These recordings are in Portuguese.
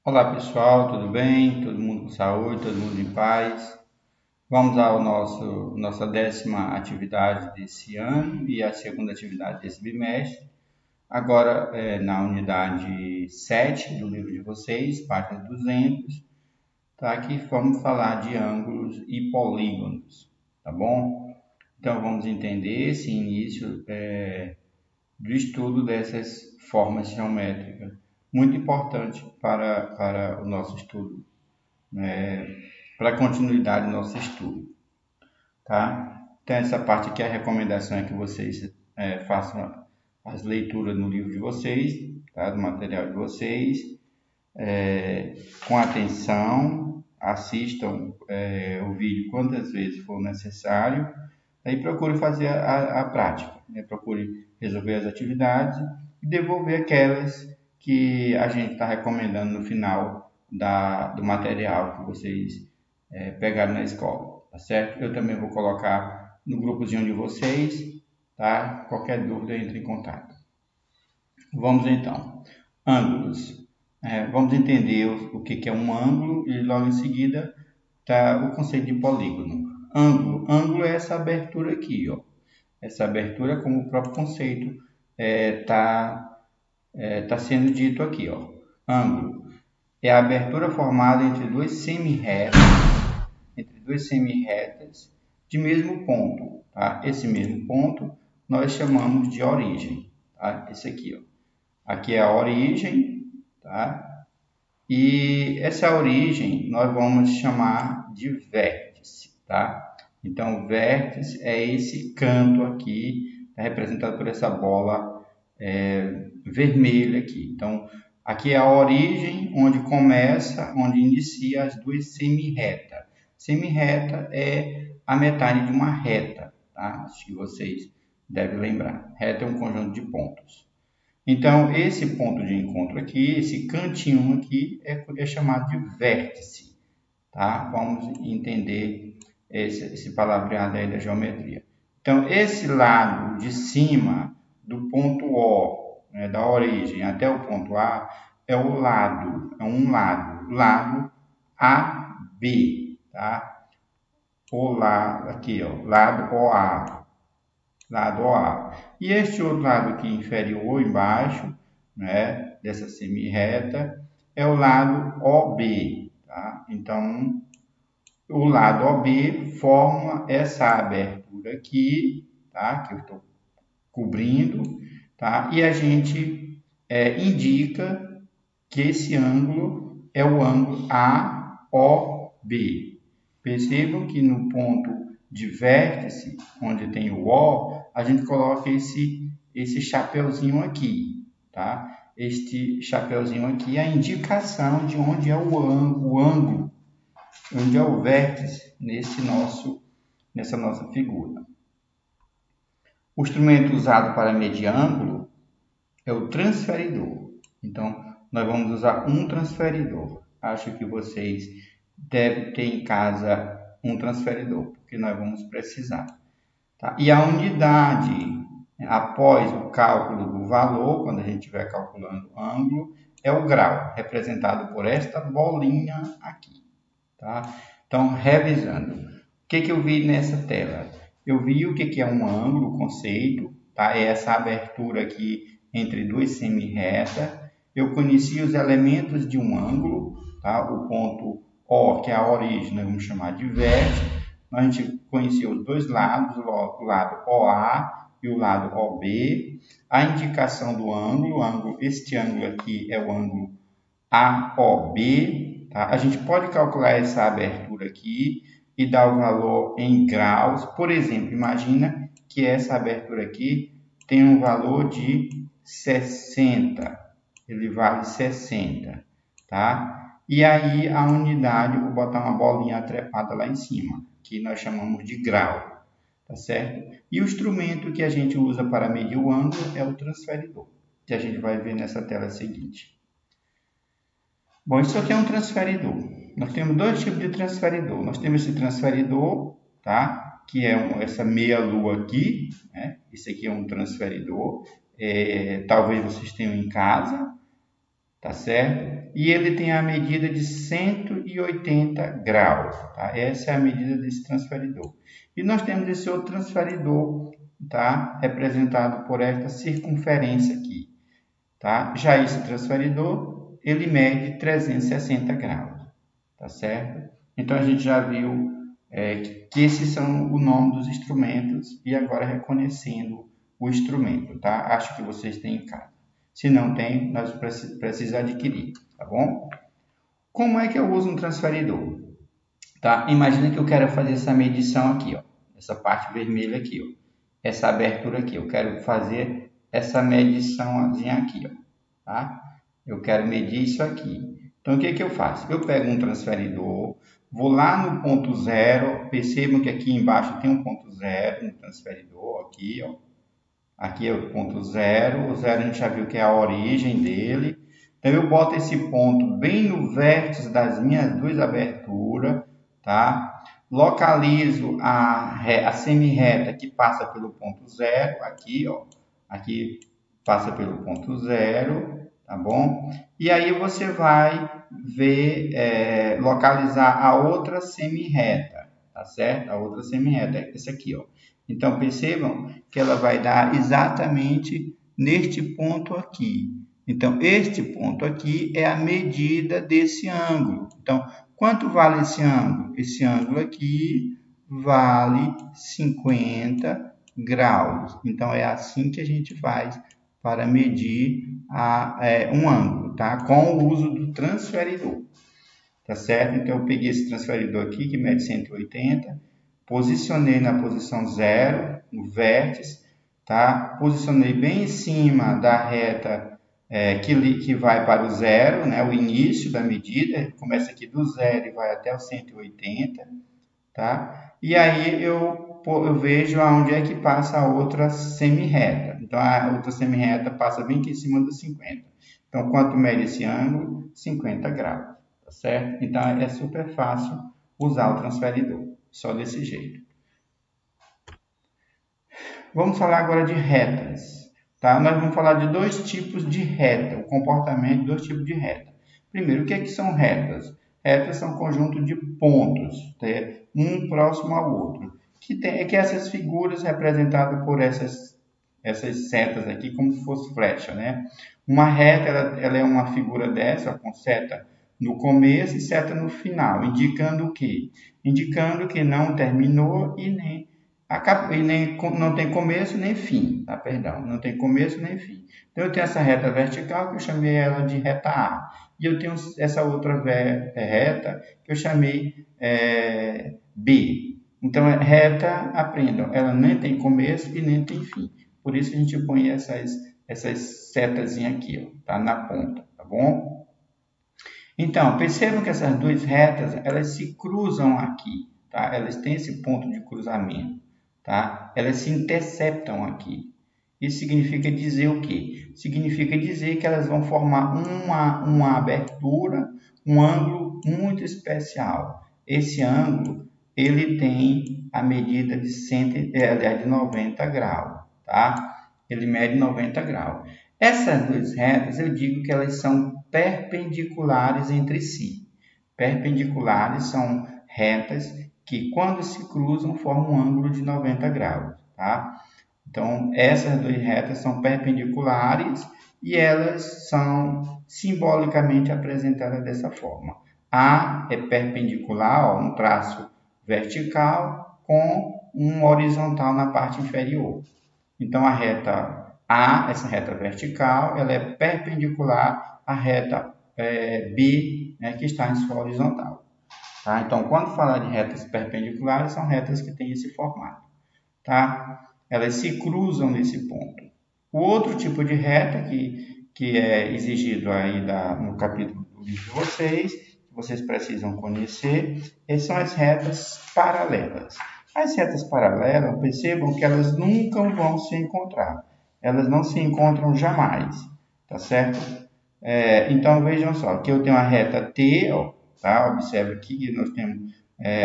Olá pessoal, tudo bem? Todo mundo com saúde, todo mundo em paz. Vamos ao nossa 10ª atividade desse ano e a segunda atividade desse bimestre. Agora na unidade 7 do livro de vocês, página 200, tá? Aqui vamos falar de ângulos e polígonos, tá bom? Então vamos entender esse início do estudo dessas formas geométricas, muito importante para o nosso estudo, para a continuidade do nosso estudo, tá? Então, essa parte aqui, a recomendação é que vocês façam as leituras no livro de vocês, tá? Do material de vocês, com atenção, assistam o vídeo quantas vezes for necessário, aí procure fazer a prática, né? Procure resolver as atividades e devolver aquelas que a gente está recomendando no final do material que vocês pegaram na escola, tá certo? Eu também vou colocar no grupozinho de vocês, tá? Qualquer dúvida, entre em contato. Vamos então. Ângulos. Vamos entender o que é um ângulo e logo em seguida tá o conceito de polígono. Ângulo é essa abertura aqui, ó. Essa abertura, como o próprio conceito tá sendo dito aqui, ó. Ângulo é a abertura formada entre duas semi-retas de mesmo ponto, tá? Esse mesmo ponto nós chamamos de origem, tá? Esse aqui, ó. Aqui é a origem, tá? E essa origem nós vamos chamar de vértice, tá? Então, vértice é esse canto aqui, tá representado por essa bola vermelha aqui. Então, aqui é a origem, onde inicia as duas semi-retas. Semi-reta é a metade de uma reta, tá? Acho que vocês devem lembrar. Reta é um conjunto de pontos. Então, esse ponto de encontro aqui, esse cantinho aqui, é chamado de vértice, tá? Vamos entender esse palavreado aí da geometria. Então, esse lado de cima do ponto O, né, da origem até o ponto A, é um lado AB, tá? Aqui, ó, lado OA. E este outro lado aqui inferior, embaixo, né, dessa semi-reta, é o lado OB, tá? Então, o lado OB forma essa abertura aqui, tá? Que eu estou cobrindo, tá? E a gente indica que esse ângulo é o ângulo AOB. Percebam que no ponto de vértice, onde tem o O, a gente coloca esse chapeuzinho aqui, tá? Este chapeuzinho aqui é a indicação de onde é o ângulo, onde é o vértice nessa nossa figura. O instrumento usado para medir ângulo é o transferidor. Então, nós vamos usar um transferidor. Acho que vocês devem ter em casa um transferidor, porque nós vamos precisar. Tá? E a unidade, após o cálculo do valor, quando a gente estiver calculando o ângulo, é o grau, representado por esta bolinha aqui. Tá? Então, revisando. O que eu vi nessa tela? Eu vi o que é um ângulo, o conceito, tá? É essa abertura aqui entre duas semi-retas. Eu conheci os elementos de um ângulo, tá? O ponto O, que é a origem, nós vamos chamar de vértice. A gente conheceu os dois lados, o lado OA e o lado OB. A indicação do ângulo, este ângulo aqui é o ângulo AOB. Tá? A gente pode calcular essa abertura aqui e dar o valor em graus. Por exemplo, imagina que essa abertura aqui tem um valor de 60. Ele vale 60, tá? E aí a unidade, vou botar uma bolinha trepada lá em cima, que nós chamamos de grau, tá certo? E o instrumento que a gente usa para medir o ângulo é o transferidor, que a gente vai ver nessa tela seguinte. Bom, isso aqui é um transferidor. Nós temos dois tipos de transferidor. Nós temos esse transferidor, tá? Que é essa meia-lua aqui, né? Esse aqui é um transferidor. Talvez vocês tenham em casa, tá certo? e ele tem a medida de 180 graus. Tá? Essa é a medida desse transferidor. E nós temos esse outro transferidor, tá? Representado por esta circunferência aqui. Tá? Já esse transferidor, ele mede 360 graus. Tá certo? Então, a gente já viu que esses são o nome dos instrumentos e agora reconhecendo o instrumento. Tá? Acho que vocês têm em casa. Se não tem, nós precisamos adquirir, tá bom? Como é que eu uso um transferidor? Tá? Imagina que eu quero fazer essa medição aqui, ó, essa parte vermelha aqui, ó, essa abertura aqui. Eu quero fazer essa mediçãozinha aqui, ó, tá? Eu quero medir isso aqui. Então, o que que eu faço? Eu pego um transferidor, vou lá no ponto zero, percebam que aqui embaixo tem um ponto zero no transferidor, aqui, ó. Aqui é o ponto zero, o zero a gente já viu que é a origem dele. Então, eu boto esse ponto bem no vértice das minhas duas aberturas, tá? Localizo a semi-reta que passa pelo ponto zero, aqui, ó. Aqui passa pelo ponto zero, tá bom? E aí você vai ver, localizar a outra semi-reta, tá certo? A outra semi-reta é essa aqui, ó. Então, percebam que ela vai dar exatamente neste ponto aqui. Então, este ponto aqui é a medida desse ângulo. Então, quanto vale esse ângulo? Esse ângulo aqui vale 50 graus. Então, é assim que a gente faz para medir um ângulo, tá? Com o uso do transferidor. Tá certo? Então, eu peguei esse transferidor aqui, que mede 180, posicionei na posição 0, no vértice, tá? Posicionei bem em cima da reta que vai para o zero, né? O início da medida, começa aqui do zero e vai até o 180, tá? E aí eu vejo aonde é que passa a outra semi-reta. Então, a outra semi-reta passa bem aqui em cima do 50. Então, quanto mede esse ângulo? 50 graus, tá certo? Então, é super fácil usar o transferidor, só desse jeito. Vamos falar agora de retas, tá? Nós vamos falar de dois tipos de reta, o comportamento de dois tipos de reta. Primeiro, o que é que são retas? Retas são um conjunto de pontos, tá? Um próximo ao outro, que essas figuras representadas por essas setas aqui, como se fosse flecha, né? Uma reta, ela é uma figura dessa, com seta no começo e seta no final, indicando o quê? Indicando que não terminou e nem não tem começo nem fim, tá? Perdão, não tem começo nem fim. Então, eu tenho essa reta vertical que eu chamei ela de reta A. E eu tenho essa outra reta que eu chamei B. Então, reta, aprendam, ela nem tem começo e nem tem fim. Por isso a gente põe essas setazinhas aqui, ó, tá? Na ponta, tá bom? Então, percebam que essas duas retas, elas se cruzam aqui, tá? Elas têm esse ponto de cruzamento, tá? Elas se interceptam aqui. Isso significa dizer o quê? Significa dizer que elas vão formar uma abertura, um ângulo muito especial. Esse ângulo, ele tem a medida de 90 graus, tá? Ele mede 90 graus. Essas duas retas, eu digo que elas são perpendiculares entre si. Perpendiculares são retas que, quando se cruzam, formam um ângulo de 90 graus, tá? Então, essas duas retas são perpendiculares e elas são simbolicamente apresentadas dessa forma. A é perpendicular, ó, um traço vertical com um horizontal na parte inferior. Então, a reta A, essa reta vertical, ela é perpendicular à reta B, né, que está em sua horizontal. Tá? Então, quando falar de retas perpendiculares, são retas que têm esse formato. Tá? Elas se cruzam nesse ponto. O outro tipo de reta que é exigido aí no capítulo do livro de vocês precisam conhecer, são as retas paralelas. As retas paralelas, percebam que elas nunca vão se encontrar. Elas não se encontram jamais, tá certo? Então, vejam só, aqui eu tenho a reta T, ó, tá? Observe aqui que nós temos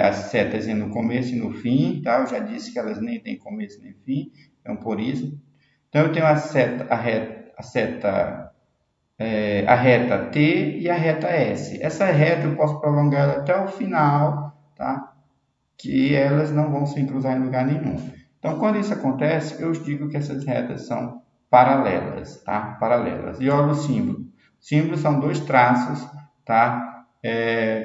as setas no começo e no fim, tá? Eu já disse que elas nem têm começo nem fim, então por isso. Então, eu tenho a seta a reta T e a reta S. Essa reta eu posso prolongar ela até o final, tá? Que elas não vão se cruzar em lugar nenhum. Então, quando isso acontece, eu digo que essas retas são paralelas, tá? Paralelas. E olha o símbolo. Símbolos são dois traços, tá?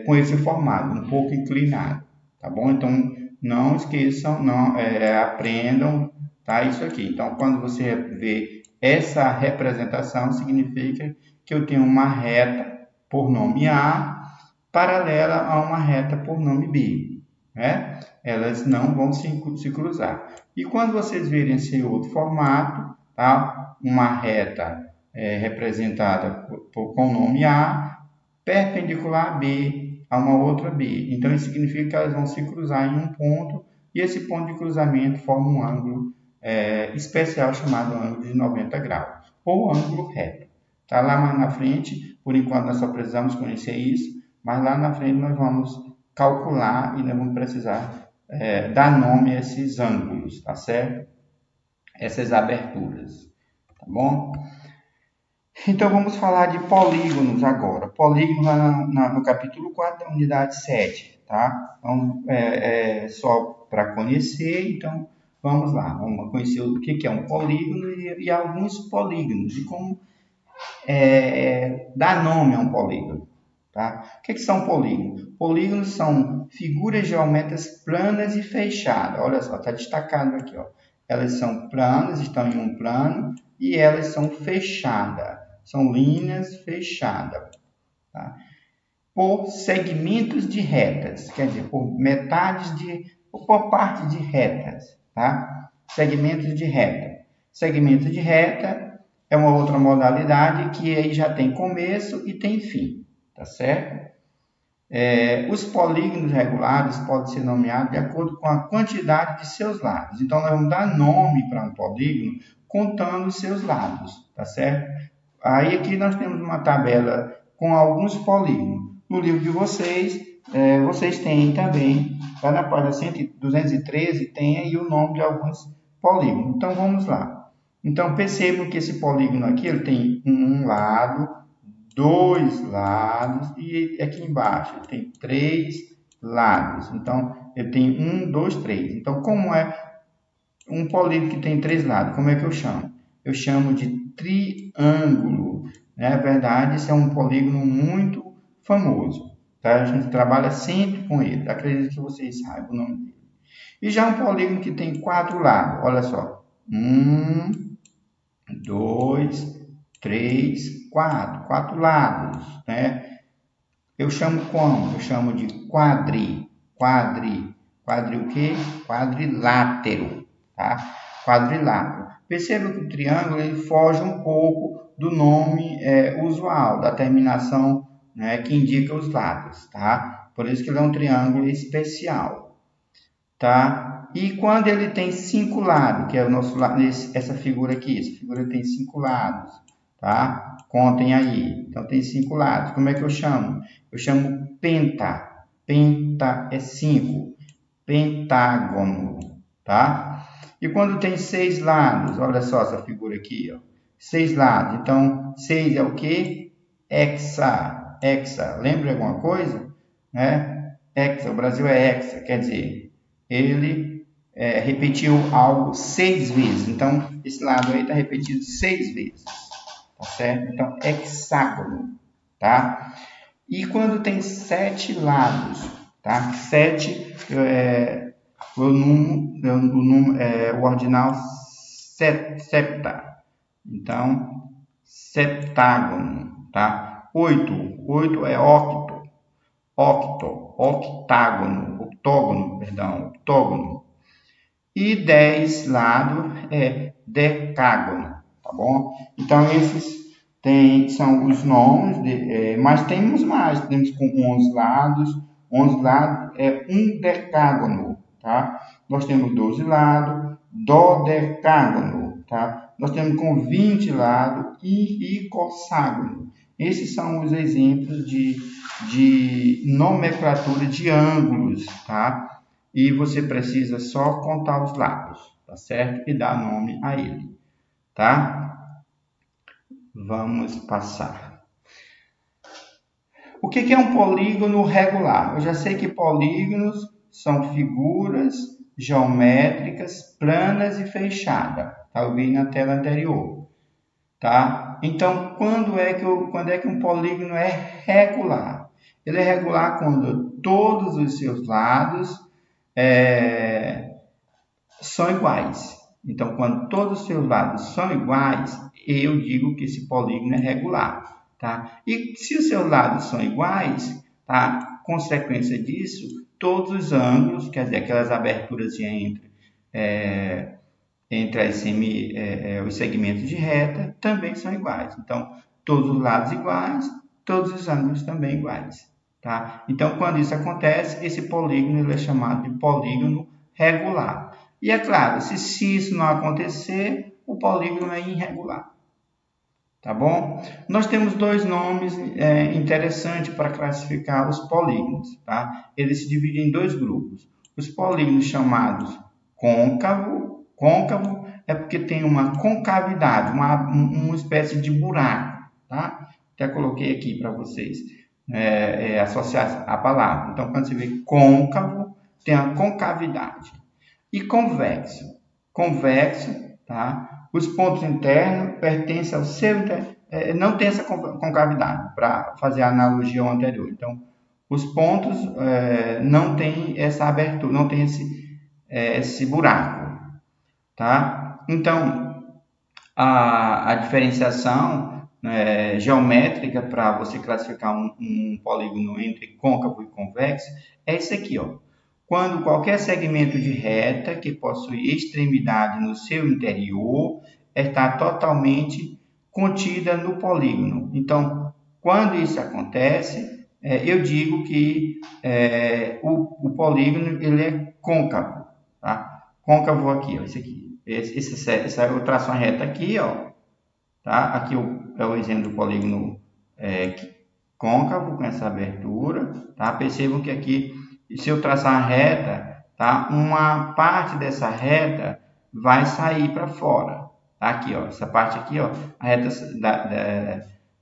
Com esse formato, um pouco inclinado, tá bom? Então, não esqueçam, não aprendam, tá? Isso aqui. Então, quando você vê essa representação, significa que eu tenho uma reta por nome A paralela a uma reta por nome B, né? Elas não vão se cruzar. E quando vocês verem esse outro formato, tá? Uma reta representada com o nome A, perpendicular a B, a uma outra B. Então, isso significa que elas vão se cruzar em um ponto, e esse ponto de cruzamento forma um ângulo especial chamado ângulo de 90 graus, ou ângulo reto. Tá lá mais na frente, por enquanto nós só precisamos conhecer isso, mas lá na frente nós vamos calcular e nós vamos precisar dar nome a esses ângulos, tá certo? Essas aberturas, tá bom? Então vamos falar de polígonos agora. Polígono no capítulo 4 da unidade 7, tá? Então, só para conhecer, então vamos lá. Vamos conhecer o que é um polígono e alguns polígonos e como dar nome a um polígono. Tá? O que são polígonos? Polígonos são figuras geométricas planas e fechadas. Olha só, está destacado aqui. Ó. Elas são planas, estão em um plano, e elas são fechadas. São linhas fechadas. Tá? Por segmentos de retas, quer dizer, por por parte de retas. Tá? Segmentos de reta. Segmento de reta é uma outra modalidade que aí já tem começo e tem fim. Tá certo? Os polígonos regulares podem ser nomeados de acordo com a quantidade de seus lados. Então, nós vamos dar nome para um polígono contando os seus lados, tá certo? Aí aqui nós temos uma tabela com alguns polígonos. No livro de vocês, vocês têm também, lá na página 213, tem aí o nome de alguns polígonos. Então, vamos lá. Então, percebam que esse polígono aqui ele tem um lado, dois lados, e aqui embaixo tem três lados. Então, eu tenho 1, 2, 3. Então, como é um polígono que tem três lados? Como é que eu chamo? Eu chamo de triângulo. Na verdade, esse é um polígono muito famoso. Tá? A gente trabalha sempre com ele. Acredito que vocês saibam o nome dele. E já um polígono que tem quatro lados. Olha só. 1, 2, 3, 4. Quatro lados, né? Eu chamo como? Eu chamo de quadri o quê? Quadrilátero, tá? Quadrilátero. Perceba que o triângulo ele foge um pouco do nome usual, da terminação, né, que indica os lados, tá? Por isso que ele é um triângulo especial, tá? E quando ele tem 5 lados, que é o nosso lado, essa figura aqui, essa figura tem 5 lados, tá? Contem aí. Então, tem 5 lados. Como é que eu chamo? Eu chamo penta. Penta é 5. Pentágono, tá? E quando tem 6 lados, olha só essa figura aqui, ó. 6 lados. Então, 6 é o quê? Hexa. Hexa. Lembra alguma coisa? Né? Hexa. O Brasil é hexa. Quer dizer, ele repetiu algo 6 vezes. Então, esse lado aí está repetido 6 vezes. Tá certo? Então, hexágono, tá? E quando tem 7 lados, tá? 7 o ordinal septa. Então, septágono, tá? 8 é octo, octógono. E 10 lados é decágono. Tá bom? Então, esses são os nomes, mas temos mais, temos com 11 lados. 11 lados é um decágono, tá? Nós temos 12 lados, dodecágono, tá? Nós temos com 20 lados e icosságono. Esses são os exemplos de nomenclatura de ângulos, tá? E você precisa só contar os lados, tá certo? E dar nome a ele. Tá? Vamos passar. O que é um polígono regular? Eu já sei que polígonos são figuras geométricas planas e fechadas. Tá? Eu vi na tela anterior. Tá? Então, quando é que um polígono é regular? Ele é regular quando todos os seus lados são iguais. Então, quando todos os seus lados são iguais, eu digo que esse polígono é regular. Tá? E se os seus lados são iguais, tá? Consequência disso, todos os ângulos, quer dizer, aquelas aberturas entre os segmentos de reta, também são iguais. Então, todos os lados iguais, todos os ângulos também iguais. Tá? Então, quando isso acontece, esse polígono ele é chamado de polígono regular. E é claro, se isso não acontecer, o polígono é irregular. Tá bom? Nós temos dois nomes interessantes para classificar os polígonos. Tá? Eles se dividem em dois grupos. Os polígonos chamados côncavo é porque tem uma concavidade, uma espécie de buraco. Tá? Até coloquei aqui para vocês associar a palavra. Então, quando você vê côncavo, tem a concavidade. E convexo. Convexo, tá? Os pontos internos pertencem ao seu não tem essa concavidade, para fazer a analogia ao anterior. Então, os pontos não tem essa abertura, não tem esse buraco, tá? Então, a diferenciação geométrica para você classificar um polígono entre côncavo e convexo é esse aqui, ó. Quando qualquer segmento de reta que possui extremidade no seu interior está totalmente contida no polígono. Então, quando isso acontece, eu digo que o polígono ele é côncavo. Tá? Côncavo aqui, ó, esse aqui. Essa eu traço uma reta aqui, ó. Tá? Aqui é o exemplo do polígono côncavo com essa abertura. Tá? Percebam que aqui, se eu traçar uma reta, tá? Uma parte dessa reta vai sair para fora. Tá? Aqui, ó, essa parte aqui, ó, a reta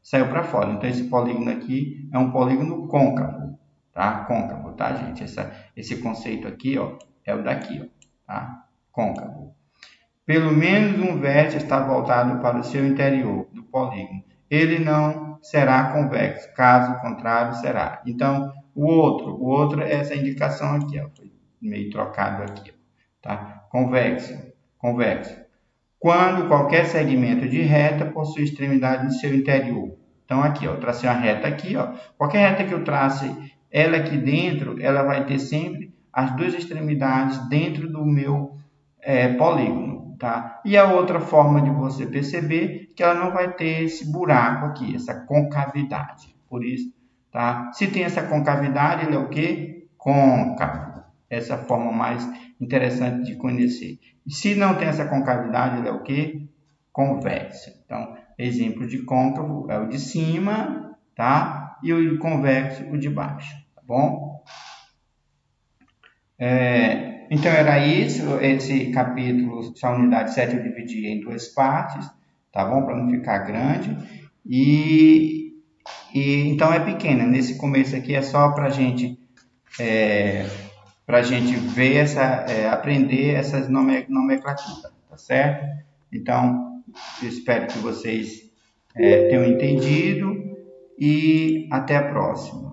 saiu para fora. Então, esse polígono aqui é um polígono côncavo. Tá? Côncavo, tá, gente? Esse conceito aqui, ó, é o daqui, ó, tá? Côncavo. Pelo menos um vértice está voltado para o seu interior do polígono. Ele não será convexo, caso contrário, será. Então, o outro é essa indicação aqui, ó, foi meio trocado aqui, ó, tá? Convexo. Quando qualquer segmento de reta possui extremidade no seu interior. Então, aqui, ó, eu tracei uma reta aqui, ó. Qualquer reta que eu trace, ela aqui dentro, ela vai ter sempre as duas extremidades dentro do meu polígono. Tá? E a outra forma de você perceber que ela não vai ter esse buraco aqui, essa concavidade. Por isso, tá? Se tem essa concavidade, ele é o quê? Côncavo. Essa é a forma mais interessante de conhecer. E se não tem essa concavidade, ele é o quê? Convexo. Então, exemplo de côncavo é o de cima, tá? E o convexo, o de baixo, tá bom? Então, era isso, esse capítulo, essa unidade 7 eu dividi em duas partes, tá bom? Para não ficar grande. Então, é pequena. Nesse começo aqui é só para a gente ver, aprender essas nomenclaturas, tá certo? Então, eu espero que vocês tenham entendido e até a próxima.